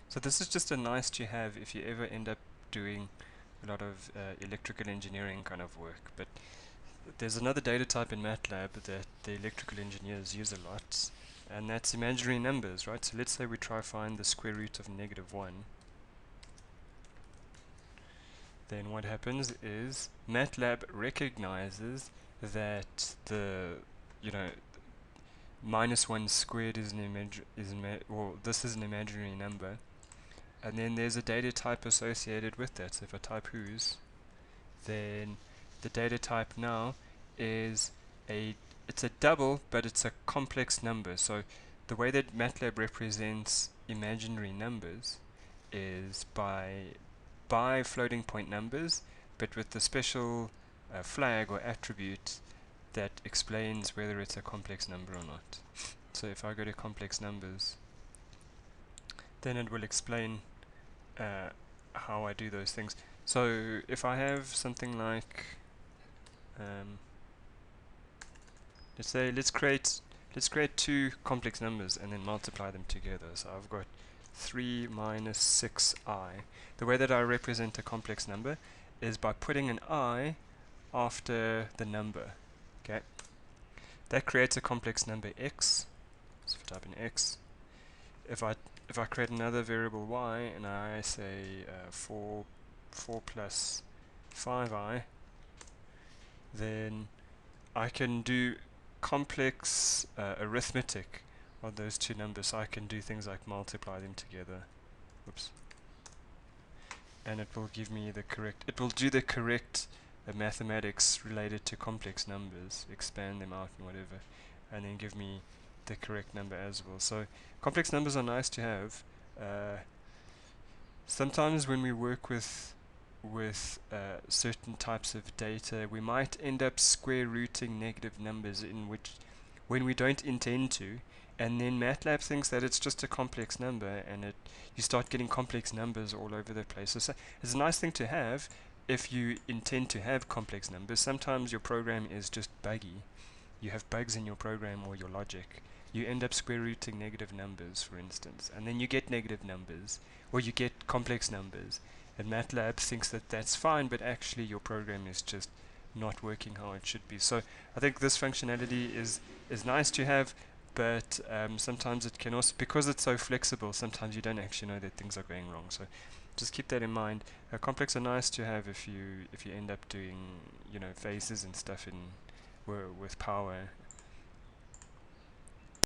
So this is just a nice to have if you ever end up doing a lot of electrical engineering kind of work. But there's another data type in MATLAB that the electrical engineers use a lot, and that's imaginary numbers, right? So let's say we try find the square root of -1. Then what happens is MATLAB recognizes that the, you know, -1 squared is this is an imaginary number, and then there's a data type associated with that. So if I type whos, then the data type now is it's a double, but it's a complex number. So the way that MATLAB represents imaginary numbers is by floating point numbers, but with the special flag or attribute that explains whether it's a complex number or not. So if I go to complex numbers, then it will explain how I do those things. So if I have something like, let's create two complex numbers and then multiply them together. So I've got 3 minus 6i. The way that I represent a complex number is by putting an I after the number. Okay, that creates a complex number x. So if I type in x, if I create another variable y and I say 4 plus 5i, then I can do complex arithmetic of those two numbers. So I can do things like multiply them together. Oops. And it will give me the correct, it will do the correct mathematics related to complex numbers, expand them out and whatever, and then give me the correct number as well. So complex numbers are nice to have. Sometimes when we work with certain types of data, we might end up square rooting negative numbers in which when we don't intend to, and then MATLAB thinks that it's just a complex number, and you start getting complex numbers all over the place. So it's a nice thing to have if you intend to have complex numbers. Sometimes your program is just buggy. You have bugs in your program or your logic. You end up square rooting negative numbers, for instance, and then you get negative numbers, or you get complex numbers, and MATLAB thinks that that's fine, but actually your program is just not working how it should be. So I think this functionality is nice to have, but sometimes it can also, because it's so flexible, sometimes you don't actually know that things are going wrong. So just keep that in mind. Complex are nice to have if you end up doing phases and stuff with power